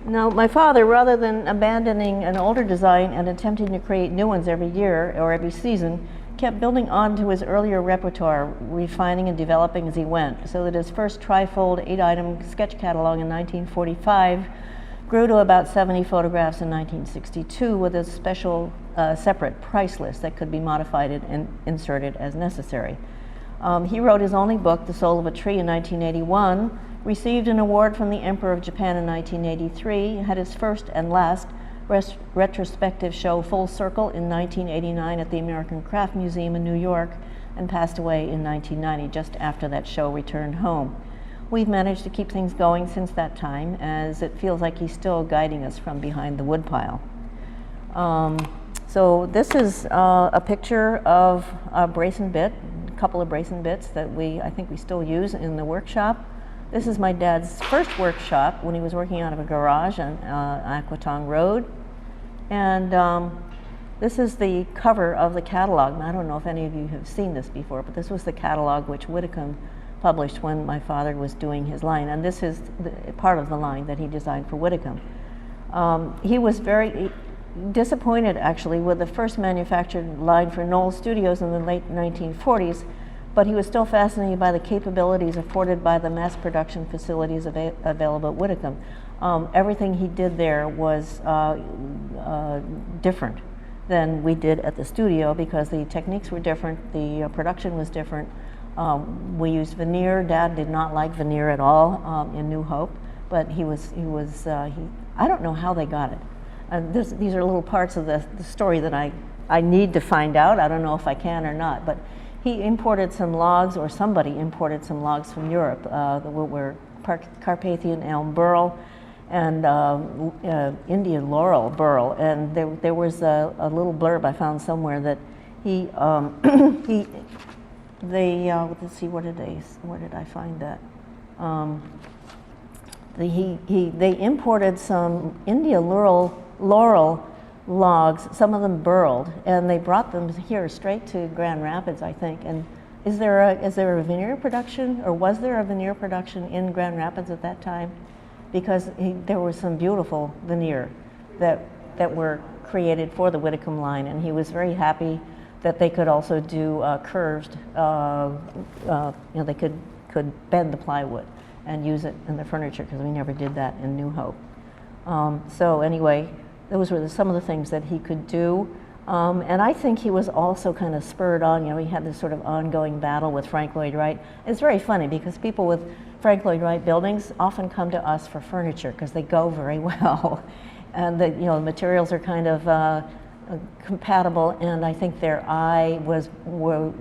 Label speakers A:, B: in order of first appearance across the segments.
A: Now, my father, rather than abandoning an older design and attempting to create new ones every year or every season, kept building on to his earlier repertoire, refining and developing as he went, so that his first trifold 8-item sketch catalog in 1945 grew to about 70 photographs in 1962 with a special separate price list that could be modified and inserted as necessary. He wrote his only book, The Soul of a Tree, in 1981, received an award from the Emperor of Japan in 1983, had his first and last retrospective show, Full Circle, in 1989 at the American Craft Museum in New York, and passed away in 1990, just after that show returned home. We've managed to keep things going since that time, as it feels like he's still guiding us from behind the woodpile. So this is a picture of a brace and bit, a couple of brace and bits that I think we still use in the workshop. This is my dad's first workshop when he was working out of a garage on Aquatong Road. And this is the cover of the catalog. I don't know if any of you have seen this before, but this was the catalog which Whitcomb published when my father was doing his line. And this is part of the line that he designed for Whitcomb. He was very disappointed, actually, with the first manufactured line for Knoll Studios in the late 1940s, but he was still fascinated by the capabilities afforded by the mass production facilities available at Whitcomb. Everything he did there was different than we did at the studio because the techniques were different, the production was different. We used veneer. Dad did not like veneer at all in New Hope, but I don't know how they got it. These are little parts of the story that I need to find out. I don't know if I can or not, but he imported some logs, or somebody imported some logs from Europe, were Carpathian elm burl and Indian laurel burl, and there was a little blurb I found somewhere that let's see, where did I find that? They imported some Indian laurel logs, some of them burled, and they brought them here straight to Grand Rapids, I think. And is there a veneer production, or was there a veneer production in Grand Rapids at that time? Because there was some beautiful veneer that were created for the Whitcomb line, and he was very happy that they could also do curved, they could bend the plywood and use it in the furniture, because we never did that in New Hope. So anyway, those were some of the things that he could do. And I think he was also kind of spurred on, he had this sort of ongoing battle with Frank Lloyd Wright. It's very funny because people with Frank Lloyd Wright buildings often come to us for furniture because they go very well. And the materials are kind of compatible, and I think their eye were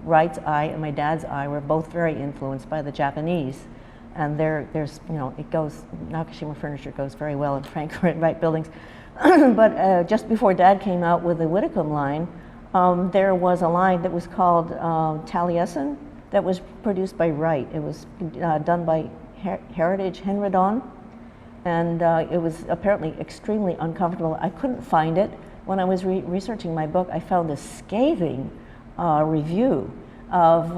A: Wright's eye and my dad's eye were both very influenced by the Japanese. And there's Nakashima furniture goes very well in Frank Lloyd Wright buildings. But just before Dad came out with the Whitcomb line, there was a line that was called Taliesin that was produced by Wright. It was done by Heritage Henredon, and it was apparently extremely uncomfortable. I couldn't find it. When I was researching my book, I found a scathing review of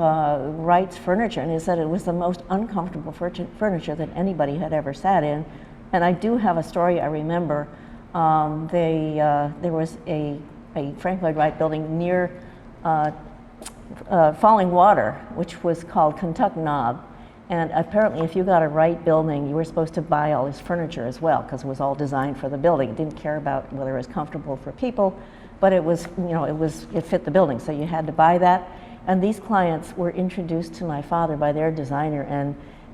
A: Wright's furniture, and it said it was the most uncomfortable furniture that anybody had ever sat in. And I do have a story I remember. There was a Frank Lloyd Wright building near Falling Water, which was called Kentuck Knob. And apparently if you got a Wright building, you were supposed to buy all his furniture as well, because it was all designed for the building. It didn't care about whether it was comfortable for people, but it was, it fit the building, so you had to buy that. And these clients were introduced to my father by their designer,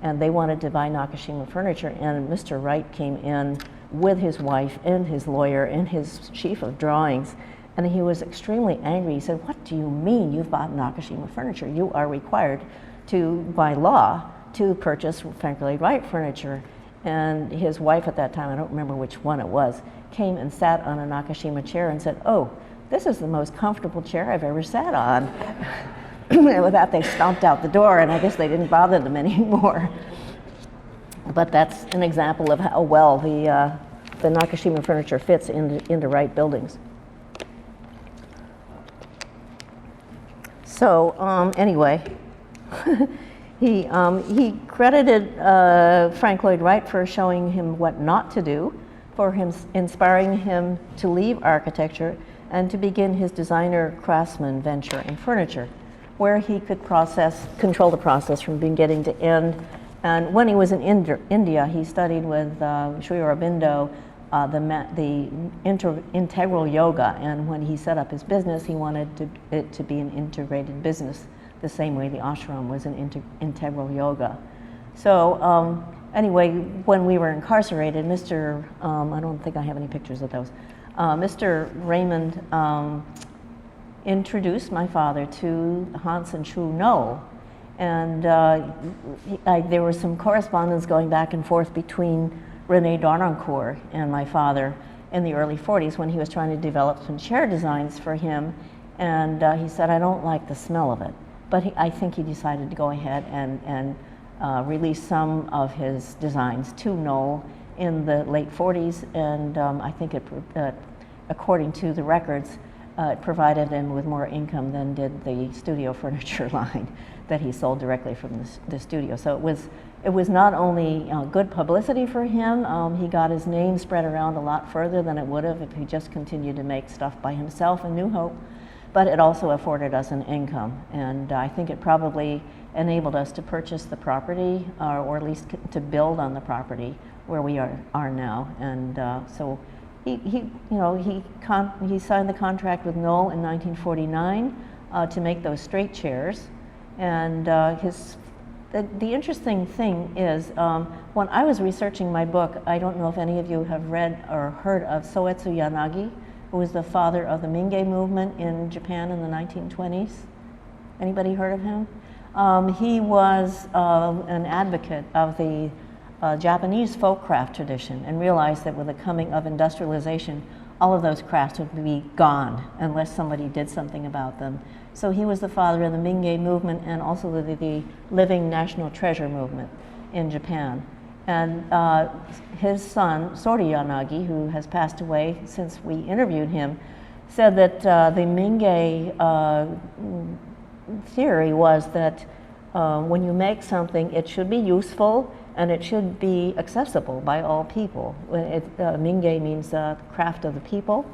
A: and they wanted to buy Nakashima furniture, and Mr. Wright came in with his wife and his lawyer and his chief of drawings, and he was extremely angry. He said, "What do you mean you've bought Nakashima furniture? You are required to, by law, to purchase Frank Lloyd Wright furniture." And his wife at that time, I don't remember which one it was, came and sat on a Nakashima chair and said, "Oh, this is the most comfortable chair I've ever sat on." And with that, they stomped out the door, and I guess they didn't bother them anymore. But that's an example of how well the Nakashima furniture fits into Wright buildings. So anyway, He credited Frank Lloyd Wright for showing him what not to do, for him inspiring him to leave architecture and to begin his designer craftsman venture in furniture, where he could control the process from beginning to end. And when he was in India, he studied with Sri Aurobindo the integral yoga, and when he set up his business, he wanted it to be an integrated business, the same way the ashram was an integral yoga. So anyway, when we were incarcerated, Mr. I don't think I have any pictures of those. Mr. Raymond introduced my father to Hans and Chu Knoll, and there was some correspondence going back and forth between René Darnancourt and my father in the early 40s when he was trying to develop some chair designs for him, and he said, I don't like the smell of it. But I think he decided to go ahead and release some of his designs to Knoll in the late 40s, and I think according to the records, it provided him with more income than did the studio furniture line that he sold directly from the studio. So it was not only good publicity for him, he got his name spread around a lot further than it would have if he just continued to make stuff by himself in New Hope, but it also afforded us an income, and I think it probably enabled us to purchase the property, or at least to build on the property where we are now. And so he signed the contract with Knoll in 1949 to make those straight chairs. And the interesting thing is, when I was researching my book, I don't know if any of you have read or heard of Soetsu Yanagi, who was the father of the Mingei movement in Japan in the 1920s. Anybody heard of him? He was an advocate of the Japanese folk craft tradition, and realized that with the coming of industrialization, all of those crafts would be gone unless somebody did something about them. So he was the father of the Mingei movement and also the Living National Treasure movement in Japan. And his son, Sori Yanagi, who has passed away since we interviewed him, said that the Mingei theory was that when you make something, it should be useful and it should be accessible by all people. Mingei means craft of the people.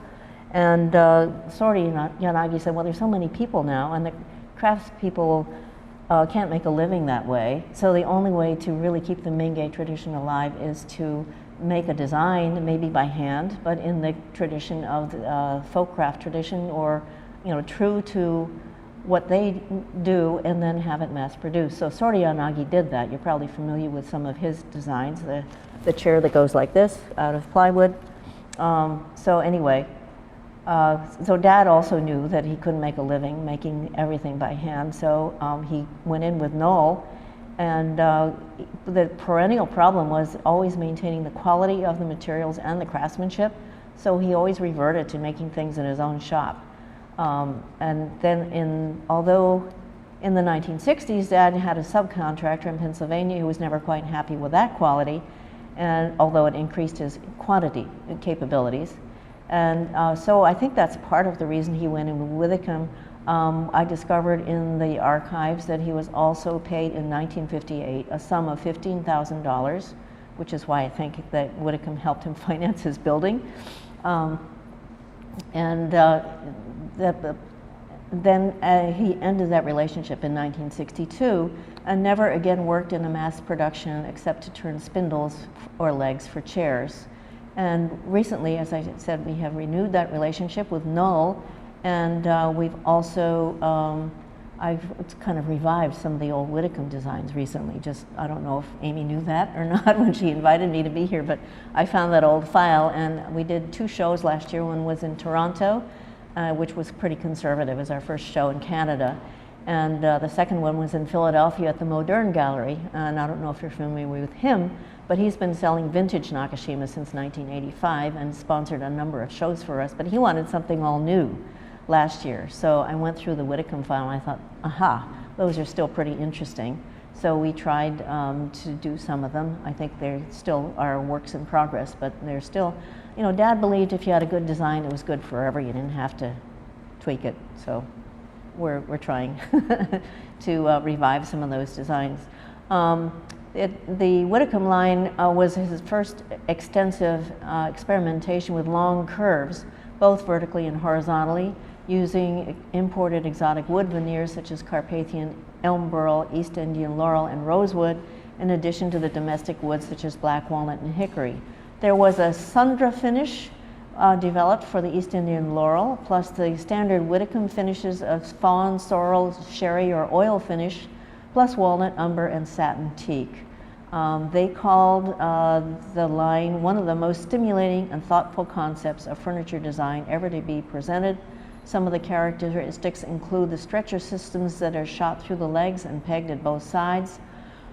A: And Sori Yanagi said, well, there's so many people now, and the craftspeople can't make a living that way. So the only way to really keep the Mingei tradition alive is to make a design, maybe by hand, but in the tradition of the folk craft tradition, or true to what they do, and then have it mass produced. So Sori Yanagi did that. You're probably familiar with some of his designs, the chair that goes like this out of plywood. So anyway, so Dad also knew that he couldn't make a living making everything by hand, so he went in with Knoll, and the perennial problem was always maintaining the quality of the materials and the craftsmanship, so he always reverted to making things in his own shop. And then although in the 1960s, Dad had a subcontractor in Pennsylvania who was never quite happy with that quality, and although it increased his quantity and capabilities. And so I think that's part of the reason he went in with Whitcomb. I discovered in the archives that he was also paid in 1958 a sum of $15,000, which is why I think that Whitcomb helped him finance his building. Then he ended that relationship in 1962 and never again worked in a mass production except to turn spindles or legs for chairs. And recently, as I said, we have renewed that relationship with Knoll, and we've also, I've kind of revived some of the old Whitcomb designs recently. I don't know if Amy knew that or not when she invited me to be here, but I found that old file, and we did 2 shows last year. One was in Toronto, which was pretty conservative as our first show in Canada. And the second one was in Philadelphia at the Modern Gallery. And I don't know if you're familiar with him, but he's been selling vintage Nakashima since 1985 and sponsored a number of shows for us. But he wanted something all new last year. So I went through the Whitcomb file and I thought, aha, those are still pretty interesting. So we tried to do some of them. I think they still are works in progress, but they're still, Dad believed if you had a good design, it was good forever. You didn't have to tweak it. So we're trying to revive some of those designs. The Whitcomb line was his first extensive experimentation with long curves, both vertically and horizontally, using imported exotic wood veneers such as Carpathian elm burl, East Indian laurel, and rosewood, in addition to the domestic woods such as black walnut and hickory. There was a Sundra finish developed for the East Indian laurel, plus the standard Whitcomb finishes of fawn, sorrel, sherry, or oil finish, plus walnut, umber, and satin teak. They called the line one of the most stimulating and thoughtful concepts of furniture design ever to be presented. Some of the characteristics include the stretcher systems that are shot through the legs and pegged at both sides.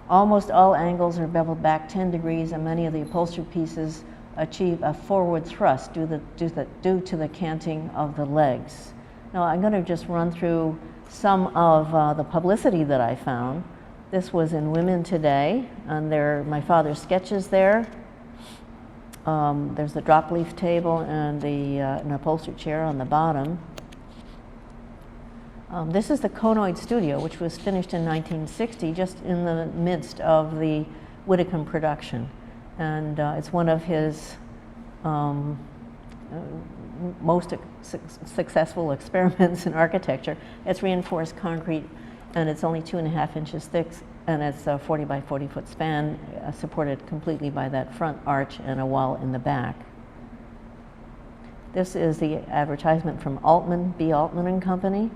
A: Almost all angles are beveled back 10 degrees, and many of the upholstered pieces achieve a forward thrust due to the canting of the legs. Now I'm going to just run through some of the publicity that I found. This was in Women Today, and there are my father's sketches there. There's the drop leaf table and an upholstered chair on the bottom. This is the Conoid Studio, which was finished in 1960, just in the midst of the Whitcomb production. And it's one of his most successful experiments in architecture. It's reinforced concrete, and it's only 2.5 inches thick, and it's a 40 by 40 foot span, supported completely by that front arch and a wall in the back. This is the advertisement from Altman, B. Altman and Company.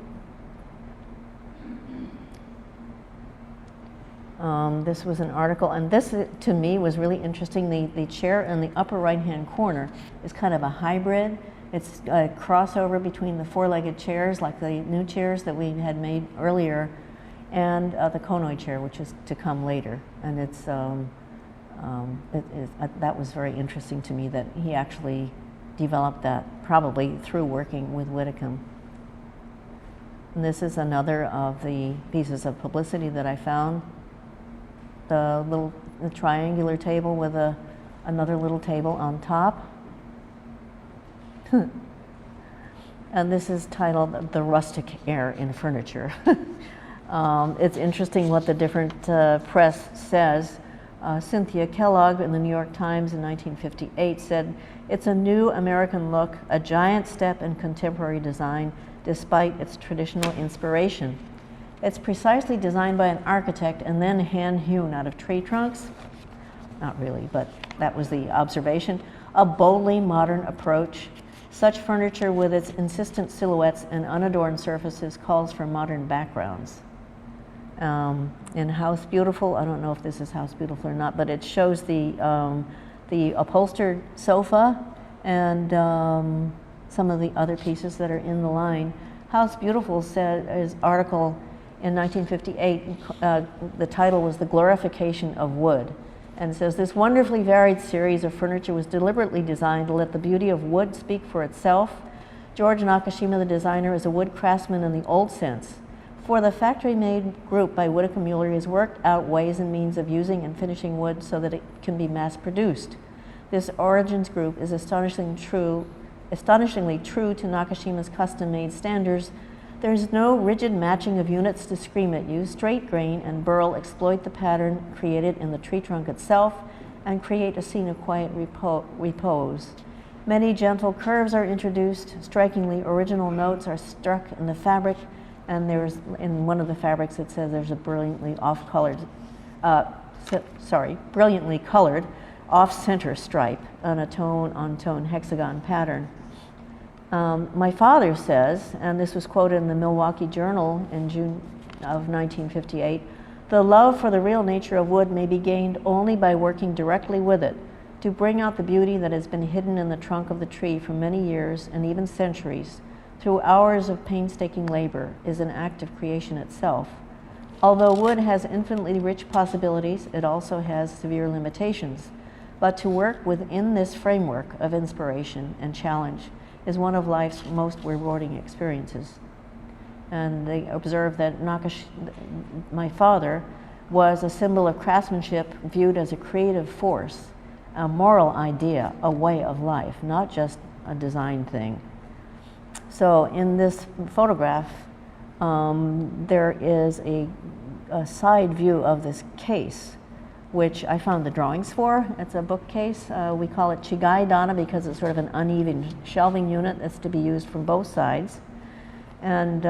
A: This was an article, and this to me was really interesting. The chair in the upper right-hand corner is kind of a hybrid. It's a crossover between the four-legged chairs, like the new chairs that we had made earlier, and the Conoid chair, which is to come later. And it's that was very interesting to me that he actually developed that, probably through working with Whitcomb. And this is another of the pieces of publicity that I found. The triangular table with another little table on top. And this is titled The Rustic Air in Furniture. It's interesting what the different press says. Cynthia Kellogg in the New York Times in 1958 said, "It's a new American look, a giant step in contemporary design despite its traditional inspiration. It's precisely designed by an architect and then hand-hewn out of tree trunks." Not really, but that was the observation. "A boldly modern approach. Such furniture with its insistent silhouettes and unadorned surfaces calls for modern backgrounds." In House Beautiful, I don't know if this is House Beautiful or not, but it shows the upholstered sofa and some of the other pieces that are in the line. House Beautiful said, his article in 1958, the title was "The Glorification of Wood," and it says, "This wonderfully varied series of furniture was deliberately designed to let the beauty of wood speak for itself. George Nakashima, the designer, is a wood craftsman in the old sense. For the factory-made group by Whitcomb Mueller, he has worked out ways and means of using and finishing wood so that it can be mass-produced. This origins group is astonishingly true to Nakashima's custom-made standards. There is no rigid matching of units to scream at you. Straight grain and burl exploit the pattern created in the tree trunk itself and create a scene of quiet repose. Many gentle curves are introduced. Strikingly original notes are struck in the fabric, and there's, in one of the fabrics it says there's a brilliantly colored off-center stripe on a tone-on-tone hexagon pattern. My father says, and this was quoted in the Milwaukee Journal in June of 1958, "The love for the real nature of wood may be gained only by working directly with it. To bring out the beauty that has been hidden in the trunk of the tree for many years and even centuries, through hours of painstaking labor, is an act of creation itself. Although wood has infinitely rich possibilities, it also has severe limitations. But to work within this framework of inspiration and challenge is one of life's most rewarding experiences." And they observed that my father was a symbol of craftsmanship viewed as a creative force, a moral idea, a way of life, not just a design thing. So in this photograph, there is a a side view of this case, which I found the drawings for. It's a bookcase. We call it Chigai Dana because it's sort of an uneven shelving unit that's to be used from both sides. And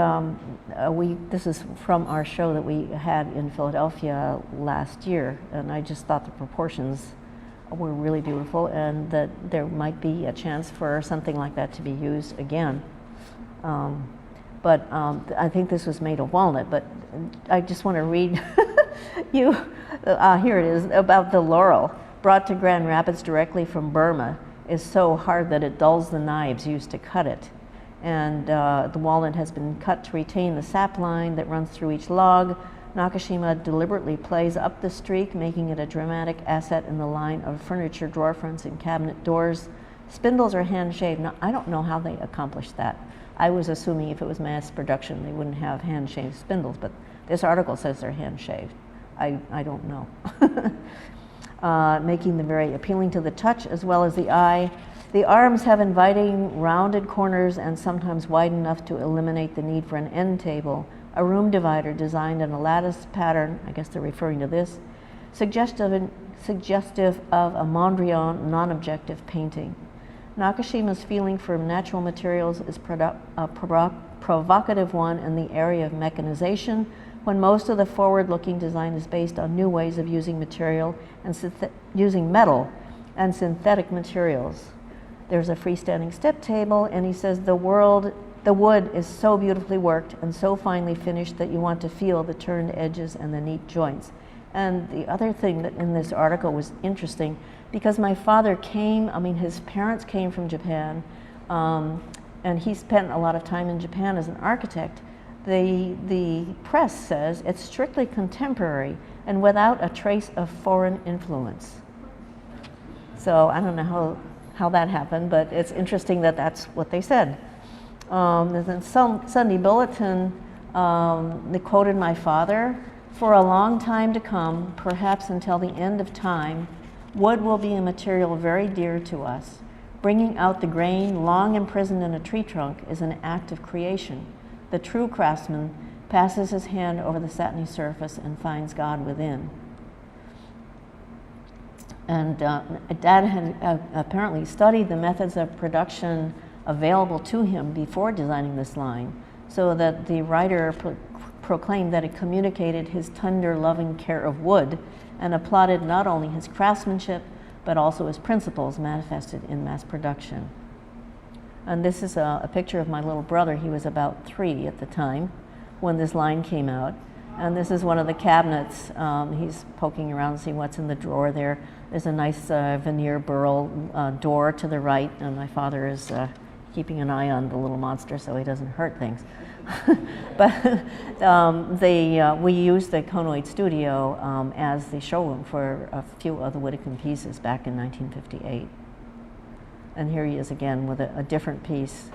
A: this is from our show that we had in Philadelphia last year, and I just thought the proportions were really beautiful and that there might be a chance for something like that to be used again. But I think this was made of walnut, but I just want to read you, here it is, about the laurel brought to Grand Rapids directly from Burma is so hard that it dulls the knives used to cut it. And the walnut has been cut to retain the sap line that runs through each log. Nakashima deliberately plays up the streak, making it a dramatic asset in the line of furniture drawer fronts and cabinet doors. Spindles are hand-shaved. Now, I don't know how they accomplished that. I was assuming if it was mass production, they wouldn't have hand-shaved spindles, but this article says they're hand-shaved. I don't know. Making them very appealing to the touch as well as the eye. The arms have inviting rounded corners and sometimes wide enough to eliminate the need for an end table. A room divider designed in a lattice pattern, I guess they're referring to this, suggestive of a Mondrian non-objective painting. Nakashima's feeling for natural materials is a provocative one in the area of mechanization, when most of the forward-looking design is based on new ways of using material and using metal and synthetic materials. There's a freestanding step table, and he says the wood is so beautifully worked and so finely finished that you want to feel the turned edges and the neat joints. And the other thing that in this article was interesting, because my father came, his parents came from Japan, and he spent a lot of time in Japan as an architect. The press says it's strictly contemporary and without a trace of foreign influence. So I don't know how that happened, but it's interesting that that's what they said. In Sunday Bulletin, they quoted my father, "For a long time to come, perhaps until the end of time, wood will be a material very dear to us. Bringing out the grain long imprisoned in a tree trunk is an act of creation. The true craftsman passes his hand over the satiny surface and finds God within." And Dad had apparently studied the methods of production available to him before designing this line, so that the writer proclaimed that it communicated his tender, loving care of wood and applauded not only his craftsmanship, but also his principles manifested in mass production. And this is a picture of my little brother. He was about 3 at the time when this line came out. And this is one of the cabinets. He's poking around to see what's in the drawer there. There's a nice veneer burl door to the right, and my father is keeping an eye on the little monster so he doesn't hurt things. But we used the Konoid studio as the showroom for a few of the Whitcomb pieces back in 1958. And here he is again with a different piece.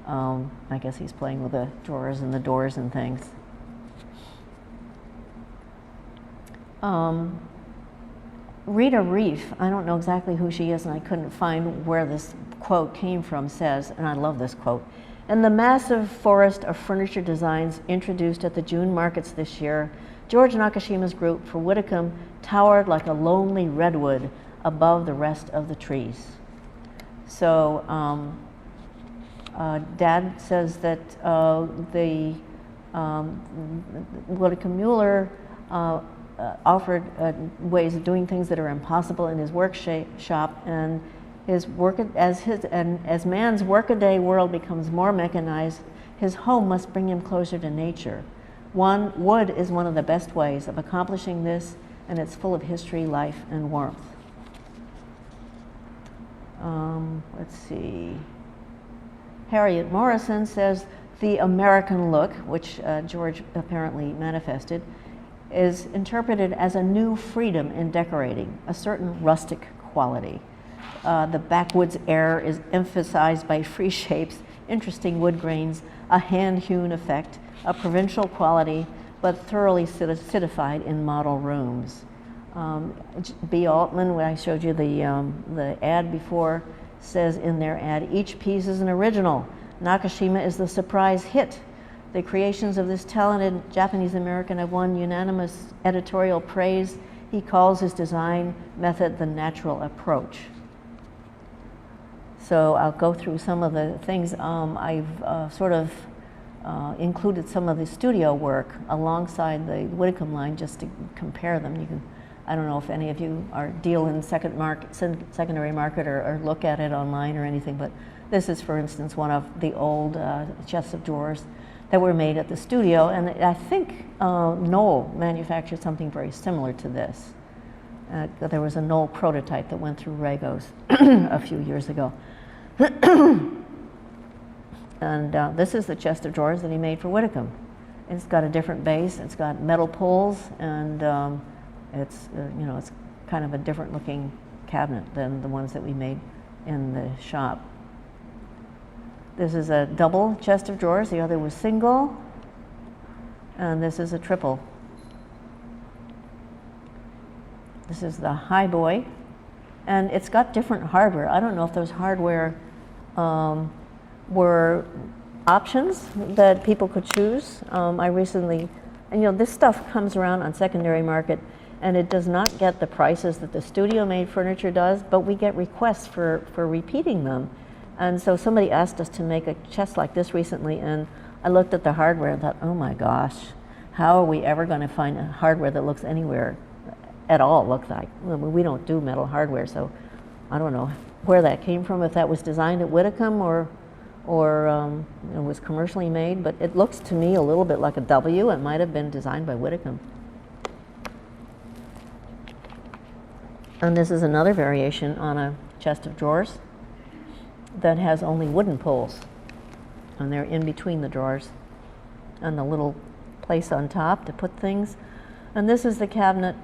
A: I guess he's playing with the drawers and the doors and things. Rita Reef, I don't know exactly who she is, and I couldn't find where this quote came from, says, and I love this quote, "In the massive forest of furniture designs introduced at the June markets this year, George Nakashima's group for Whitcomb towered like a lonely redwood above the rest of the trees." So Dad says that the Whitcomb Mueller offered ways of doing things that are impossible in his workshop, and as man's workaday world becomes more mechanized, his home must bring him closer to nature. Wood is one of the best ways of accomplishing this, and it's full of history, life, and warmth. Let's see. Harriet Morrison says the American look, which George apparently manifested, is interpreted as a new freedom in decorating, a certain rustic quality. The backwoods air is emphasized by free shapes, interesting wood grains, a hand-hewn effect, a provincial quality, but thoroughly citified in model rooms. B. Altman, when I showed you the ad before, says in their ad, "Each piece is an original. Nakashima is the surprise hit. The creations of this talented Japanese American have won unanimous editorial praise. He calls his design method the natural approach. So I'll go through some of the things. I've sort of included some of the studio work alongside the Whitcomb line just to compare them. You can, I don't know if any of you deal in secondary market or look at it online or anything, but this is, for instance, one of the old chests of drawers that were made at the studio, and I think Knoll manufactured something very similar to this. There was a Knoll prototype that went through Rago's a few years ago. And this is the chest of drawers that he made for Whitcomb. It's got a different base, it's got metal pulls, and it's it's kind of a different looking cabinet than the ones that we made in the shop. This is a double chest of drawers, the other was single, and this is a triple. This is the High Boy, and it's got different hardware. I don't know if those hardware were options that people could choose. I recently, and this stuff comes around on secondary market, and it does not get the prices that the studio-made furniture does, but we get requests for repeating them. And so somebody asked us to make a chest like this recently, and I looked at the hardware and thought, oh my gosh, how are we ever going to find a hardware that looks anywhere at all look like? We don't do metal hardware, so I don't know where that came from, if that was designed at Whitcomb or was commercially made, but it looks to me a little bit like a W. It might have been designed by Whitcomb. And this is another variation on a chest of drawers that has only wooden poles, and they're in between the drawers and the little place on top to put things. And this is the cabinet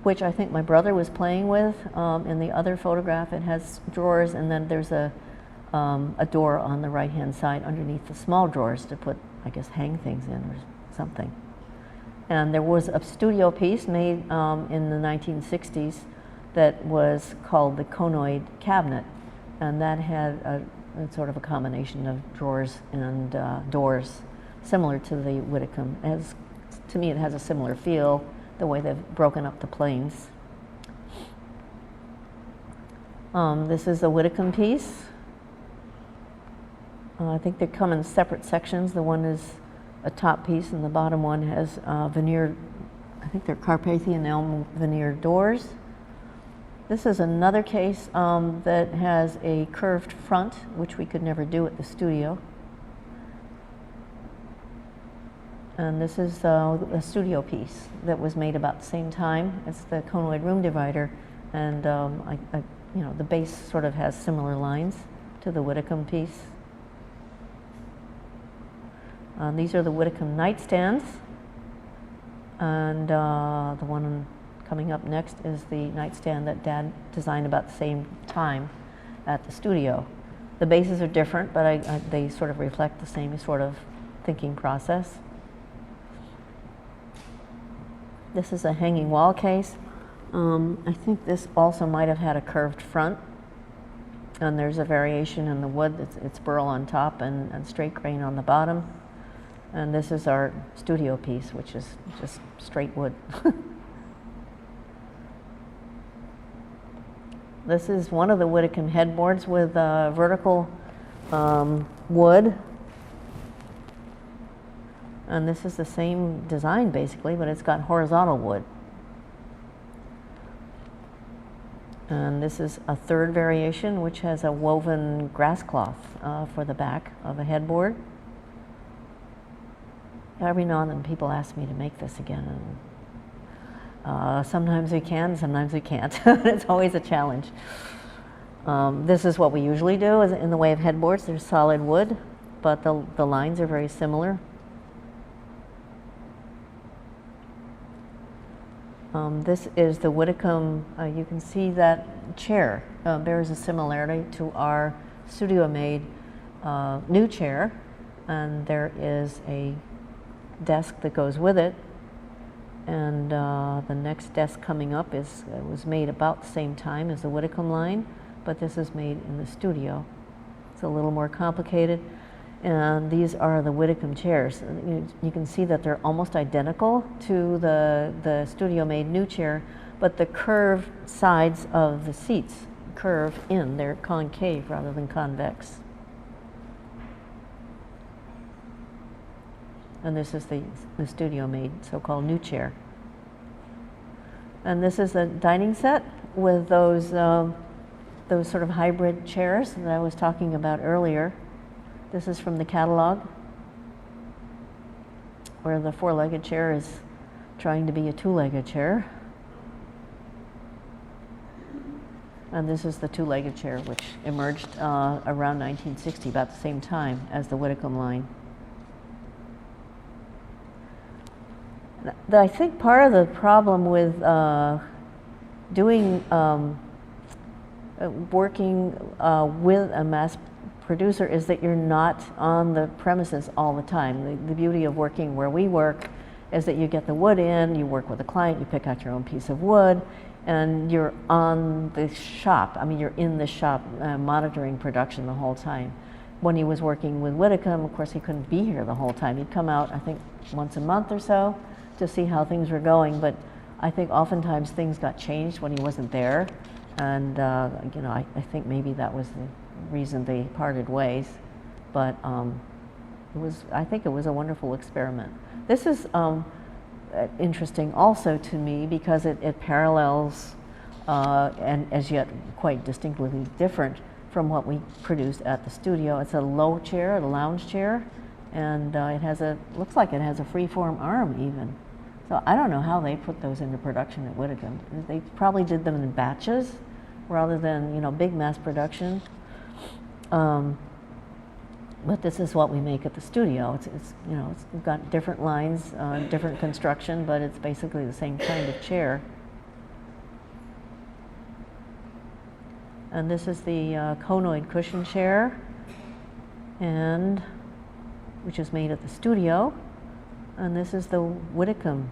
A: which I think my brother was playing with. In the other photograph, it has drawers, and then there's a door on the right-hand side underneath the small drawers to put, I guess, hang things in or something. And there was a studio piece made in the 1960s that was called the conoid cabinet, and that had a sort of a combination of drawers and doors, similar to the Whitcomb. To me, it has a similar feel, the way they've broken up the planes. This is a Whitcomb piece. I think they come in separate sections. The one is a top piece, and the bottom one has veneered, I think they're Carpathian elm veneered doors. This is another case that has a curved front, which we could never do at the studio. And this is a studio piece that was made about the same time. It's the conoid room divider, and the base sort of has similar lines to the Whitcomb piece. These are the Whitcomb nightstands, and the one coming up next is the nightstand that Dad designed about the same time at the studio. The bases are different, but they sort of reflect the same sort of thinking process. This is a hanging wall case. I think this also might have had a curved front, and there's a variation in the wood. It's burl on top and straight grain on the bottom. And this is our studio piece, which is just straight wood. This is one of the Whitcomb headboards with vertical wood. And this is the same design basically, but it's got horizontal wood. And this is a third variation, which has a woven grass cloth for the back of a headboard. Every now and then people ask me to make this again, and sometimes we can, sometimes we can't. It's always a challenge. This is what we usually do is in the way of headboards. There's solid wood, but the lines are very similar. This is the Whitcomb. You can see that chair bears a similarity to our studio-made new chair, and there is a desk that goes with it, and the next desk coming up was made about the same time as the Whitcomb line, but this is made in the studio. It's a little more complicated. And these are the Whitcomb chairs. You can see that they're almost identical to the studio-made new chair, but the curved sides of the seats curve in. They're concave rather than convex. And this is the studio-made so-called new chair. And this is the dining set with those sort of hybrid chairs that I was talking about earlier. This is from the catalog, where the four-legged chair is trying to be a two-legged chair. And this is the two-legged chair, which emerged around 1960, about the same time as the Whitcomb line. I think part of the problem with working with a mass producer is that you're not on the premises all the time. The beauty of working where we work is that you get the wood in, you work with a client, you pick out your own piece of wood, and you're on the shop. I mean, you're in the shop monitoring production the whole time. When he was working with Whitcomb, of course, he couldn't be here the whole time. He'd come out, I think, once a month or so to see how things were going, but I think oftentimes things got changed when he wasn't there, and you know, I think maybe that was the reason they parted ways, but I think it was a wonderful experiment. This is interesting also to me because it parallels and as yet quite distinctly different from what we produced at the studio. It's a low chair, a lounge chair, and it has looks like it has a free-form arm even. So I don't know how they put those into production at Whitcomb. They probably did them in batches rather than, you know, big mass production. But this is what we make at the studio. It's you know, it's got different lines, different construction, but it's basically the same kind of chair. And this is the conoid cushion chair, and which is made at the studio. And this is the Whitcomb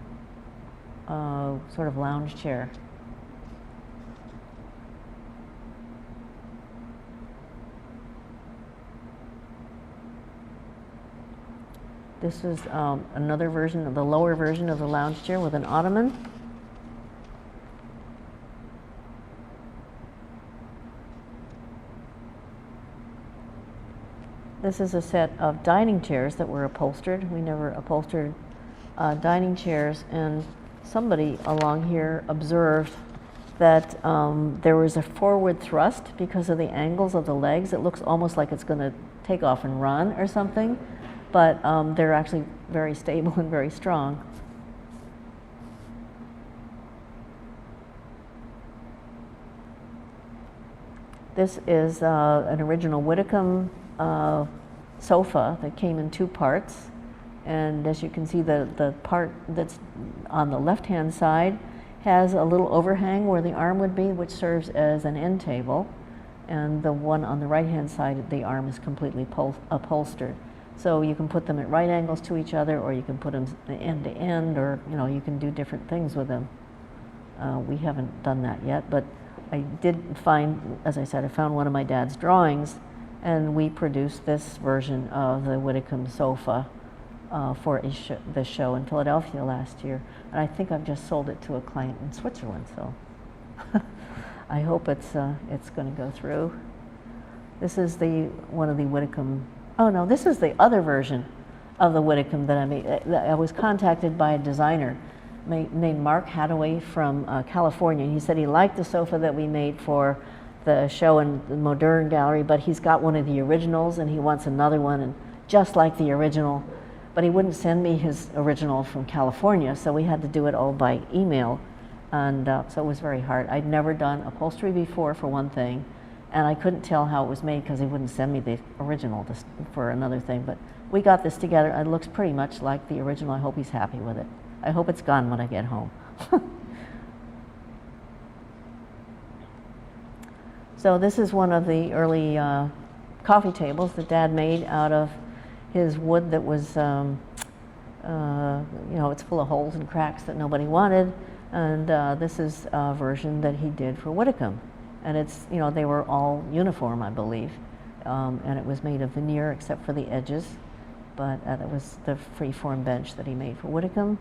A: sort of lounge chair. This is another version of the lower version of the lounge chair with an ottoman. This is a set of dining chairs that were upholstered. We never upholstered dining chairs, and somebody along here observed that there was a forward thrust because of the angles of the legs. It looks almost like it's going to take off and run or something, but they're actually very stable and very strong. This is an original Whitcomb sofa that came in two parts, and as you can see, the part that's on the left-hand side has a little overhang where the arm would be, which serves as an end table, and the one on the right-hand side, the arm is completely upholstered. So you can put them at right angles to each other, or you can put them end to end, or you know, you can do different things with them. We haven't done that yet, but I did find, as I said, I found one of my dad's drawings, and we produced this version of the Whitcomb sofa for the show in Philadelphia last year. And I think I've just sold it to a client in Switzerland, so I hope it's going to go through. This is one of the Whitcomb, oh no, this is the other version of the Whitcomb that I made. I was contacted by a designer named Mark Hadaway from California. He said he liked the sofa that we made for the show in the Modern Gallery, but he's got one of the originals and he wants another one and just like the original, but he wouldn't send me his original from California, so we had to do it all by email, and so it was very hard. I'd never done upholstery before, for one thing, and I couldn't tell how it was made because he wouldn't send me the original for another thing, but we got this together. It looks pretty much like the original. I hope he's happy with it. I hope it's gone when I get home. So this is one of the early coffee tables that Dad made out of his wood that was, you know, it's full of holes and cracks that nobody wanted. And this is a version that he did for Whitcomb. And it's, you know, they were all uniform, I believe, and it was made of veneer except for the edges. But that was the free-form bench that he made for Whitcomb.